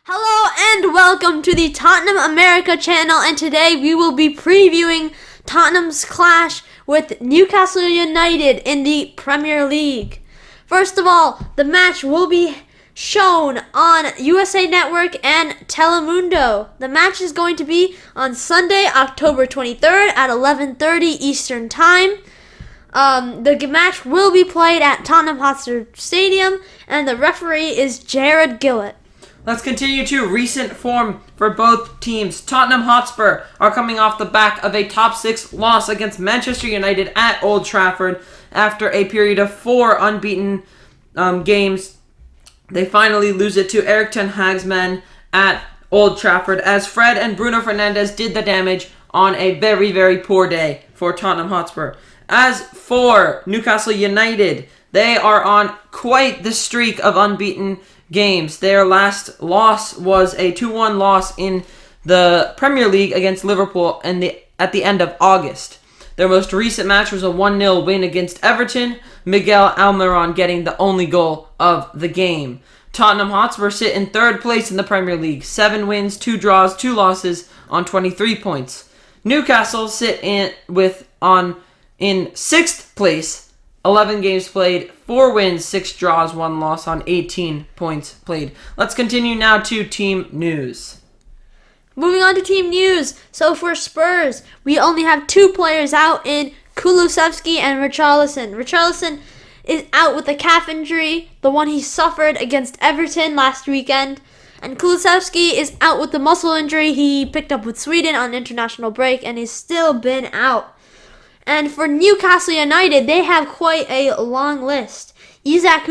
Hello and welcome to the Tottenham America channel, and today we will be previewing Tottenham's clash with Newcastle United in the Premier League. First of all, the match will be shown on USA Network and Telemundo. The match is going to be on Sunday, October 23rd at 11:30 Eastern Time. The match will be played at Tottenham Hotspur Stadium, and the referee is Jared Gillett. Let's continue to recent form for both teams. Tottenham Hotspur are coming off the back of a top 6 loss against Manchester United at Old Trafford after a period of 4 unbeaten games. They finally lose it to Erik ten Hag's men at Old Trafford as Fred and Bruno Fernandes did the damage on a very, very poor day for Tottenham Hotspur. As for Newcastle United, they are on quite the streak of unbeaten games. Their last loss was a 2-1 loss in the Premier League against Liverpool at the end of August. Their most recent match was a 1-0 win against Everton, Miguel Almiron getting the only goal of the game. Tottenham Hotspur sit in 3rd place in the Premier League, 7 wins, 2 draws, 2 losses on 23 points. Newcastle sit in 6th place, 11 games played, 4 wins, 6 draws, 1 loss on 18 points played. Let's continue now to team news. Moving on to team news. So for Spurs, we only have 2 players out in Kulusevski and Richarlison. Richarlison is out with a calf injury, the one he suffered against Everton last weekend. And Kulusevski is out with the muscle injury he picked up with Sweden on international break and he's still been out. And for Newcastle United, they have quite a long list. Isak,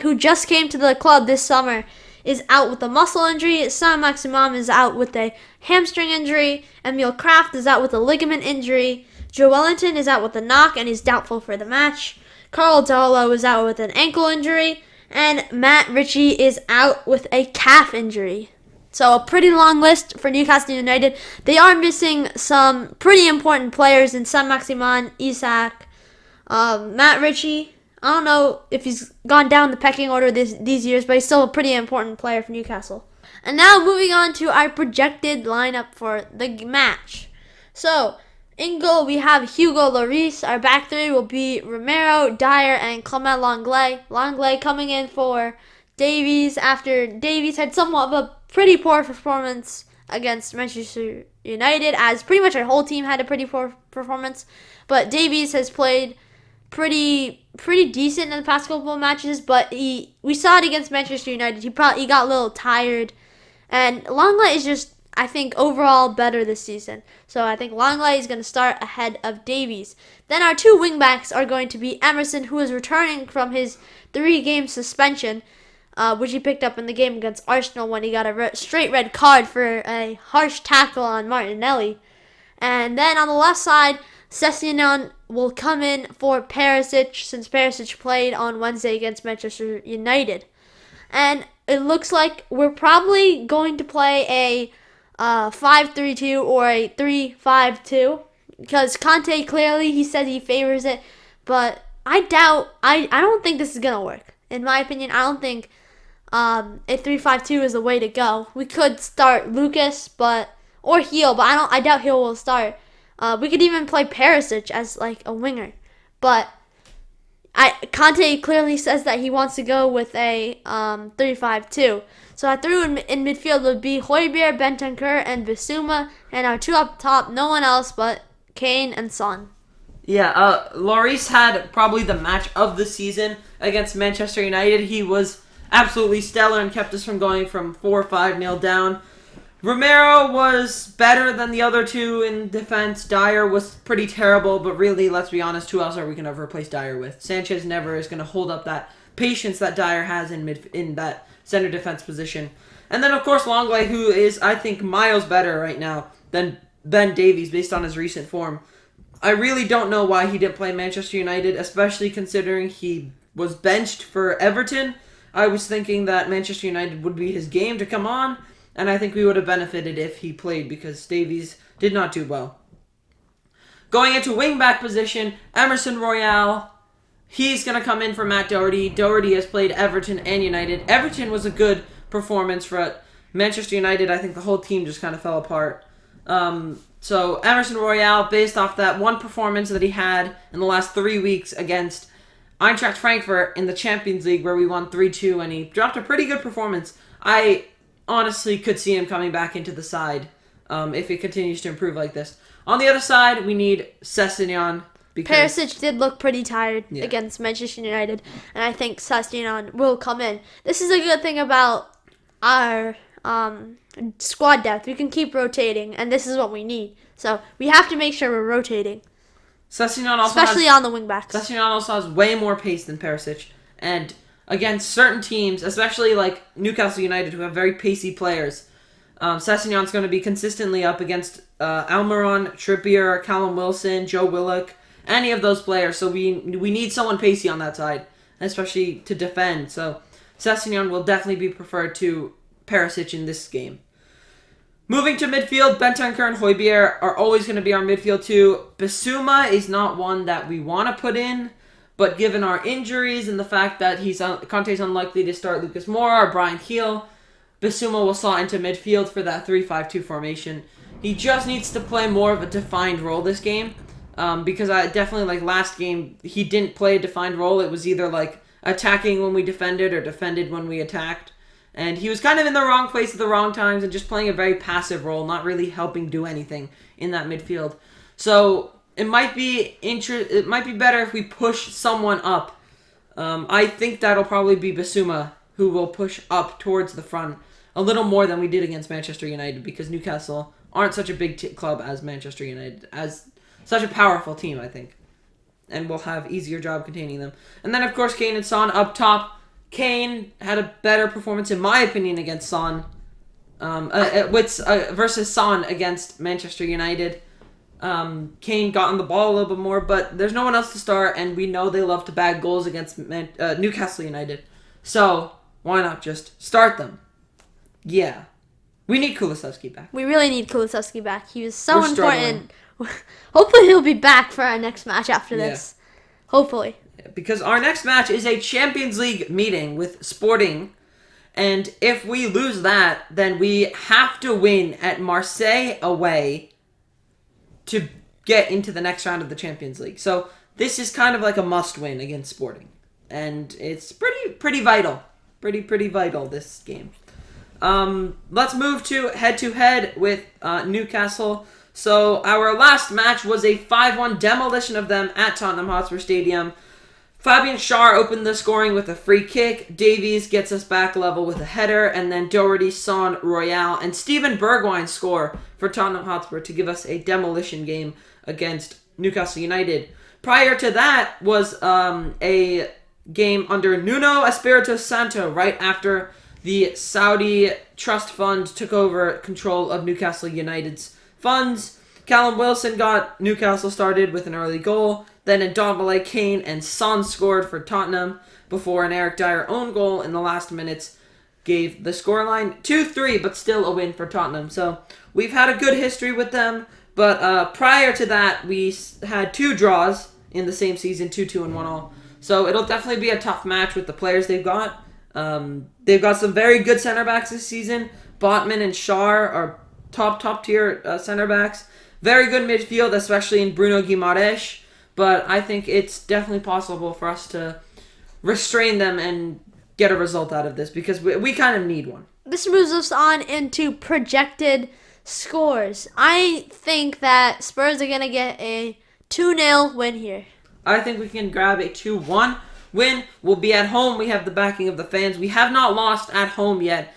who just came to the club this summer, is out with a muscle injury. Saint-Maximin is out with a hamstring injury. Emil Kraft is out with a ligament injury. Joe Wellington is out with a knock and is doubtful for the match. Carl Darlow is out with an ankle injury. And Matt Ritchie is out with a calf injury. So a pretty long list for Newcastle United. They are missing some pretty important players in Saint-Maximin, Isak, Matt Ritchie. I don't know if he's gone down the pecking order these years, but he's still a pretty important player for Newcastle. And now moving on to our projected lineup for the match. So in goal we have Hugo Lloris. Our back 3 will be Romero, Dyer, and Clement Lenglet. Lenglet coming in for Davies after Davies had somewhat of a pretty poor performance against Manchester United, as pretty much our whole team had a pretty poor performance. But Davies has played pretty decent in the past couple of matches, but we saw it against Manchester United. He got a little tired. And Lenglet is just, I think, overall better this season. So I think Lenglet is going to start ahead of Davies. Then our 2 wingbacks are going to be Emerson, who is returning from his 3-game suspension, which he picked up in the game against Arsenal when he got a straight red card for a harsh tackle on Martinelli. And then on the left side, Sessegnon will come in for Perisic, since Perisic played on Wednesday against Manchester United. And it looks like we're probably going to play a 5-3-2 or a 3-5-2, because Conte clearly, he said he favors it, but I don't think this is going to work. In my opinion, I don't think a 3-5-2 is the way to go. We could start Lucas, or Heel, but I doubt Heel will start. We could even play Perisic as like a winger, but Conte clearly says that he wants to go with a 3-5-2. So our 3 in midfield would be Højbjerg, Bentancur, and Bissouma, and our 2 up top, no one else but Kane and Son. Yeah, Lloris had probably the match of the season against Manchester United. He was absolutely stellar and kept us from going from 4-5-0 down. Romero was better than the other 2 in defense. Dyer was pretty terrible, but really, let's be honest, who else are we going to replace Dyer with? Sanchez never is going to hold up that patience that Dyer has in that center defense position. And then, of course, Lenglet, who is, I think, miles better right now than Ben Davies based on his recent form. I really don't know why he didn't play Manchester United, especially considering he was benched for Everton. I was thinking that Manchester United would be his game to come on, and I think we would have benefited if he played because Davies did not do well. Going into wing-back position, Emerson Royale. He's going to come in for Matt Doherty. Doherty has played Everton and United. Everton was a good performance for Manchester United. I think the whole team just kind of fell apart. So Emerson Royale, based off that one performance that he had in the last 3 weeks against Eintracht Frankfurt in the Champions League where we won 3-2 and he dropped a pretty good performance. I honestly could see him coming back into the side if he continues to improve like this. On the other side, we need Sessegnon. Perisic did look pretty tired against Manchester United, and I think Sessegnon will come in. This is a good thing about our squad depth. We can keep rotating, and this is what we need. So we have to make sure we're rotating. Sessegnon also especially on the wingbacks. Sessegnon also has way more pace than Perisic, and against certain teams, especially like Newcastle United, who have very pacey players, Sessegnon's going to be consistently up against Almiron, Trippier, Callum Wilson, Joe Willock, any of those players. So we need someone pacey on that side, especially to defend. So Sessegnon will definitely be preferred to Perisic in this game. Moving to midfield, Bentancur and Højbjerg are always going to be our midfield too. Bissouma is not one that we want to put in, but given our injuries and the fact that Conte's unlikely to start Lucas Moura or Brian Heel, Bissouma will slot into midfield for that 3-5-2 formation. He just needs to play more of a defined role this game, because I definitely, like last game, he didn't play a defined role. It was either like attacking when we defended or defended when we attacked. And he was kind of in the wrong place at the wrong times and just playing a very passive role, not really helping do anything in that midfield. So it might be better if we push someone up. I think that'll probably be Bissouma, who will push up towards the front a little more than we did against Manchester United, because Newcastle aren't such a big club as Manchester United, as such a powerful team, I think. And we'll have easier job containing them. And then, of course, Kane and Son up top. Kane had a better performance, in my opinion, against Son, versus Son against Manchester United. Kane got on the ball a little bit more, but there's no one else to start, and we know they love to bag goals against Newcastle United. So why not just start them? Yeah. We need Kulusevski back. We really need Kulusevski back. He was so important. Hopefully he'll be back for our next match after this. Hopefully. Because our next match is a Champions League meeting with Sporting. And if we lose that, then we have to win at Marseille away to get into the next round of the Champions League. So this is kind of like a must-win against Sporting. And it's pretty vital. Pretty vital, this game. Let's move to head-to-head with Newcastle. So our last match was a 5-1 demolition of them at Tottenham Hotspur Stadium. Fabian Schär opened the scoring with a free kick. Davies gets us back level with a header. And then Doherty, Son, Royale, and Steven Bergwijn score for Tottenham Hotspur to give us a demolition game against Newcastle United. Prior to that was a game under Nuno Espirito Santo, right after the Saudi Trust Fund took over control of Newcastle United's funds. Callum Wilson got Newcastle started with an early goal. Then Ndombele, Kane, and Son scored for Tottenham before an Eric Dyer own goal in the last minutes gave the scoreline 2-3, but still a win for Tottenham. So we've had a good history with them, but prior to that, we had 2 draws in the same season, 2-2 and 1-1. So it'll definitely be a tough match with the players they've got. They've got some very good center backs this season. Botman and Schär are top tier center backs. Very good midfield, especially in Bruno Guimaraes. But I think it's definitely possible for us to restrain them and get a result out of this, because we kind of need one. This moves us on into projected scores. I think that Spurs are going to get a 2-0 win here. I think we can grab a 2-1 win. We'll be at home. We have the backing of the fans. We have not lost at home yet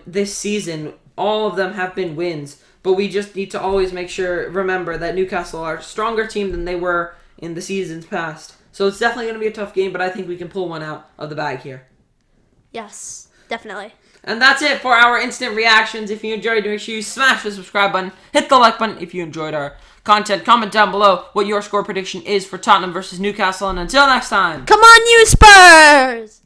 this season. All of them have been wins. But we just need to always remember that Newcastle are a stronger team than they were in the seasons past. So it's definitely going to be a tough game, but I think we can pull one out of the bag here. Yes, definitely. And that's it for our instant reactions. If you enjoyed, make sure you smash the subscribe button, hit the like button if you enjoyed our content. Comment down below what your score prediction is for Tottenham versus Newcastle. And until next time, come on, you Spurs!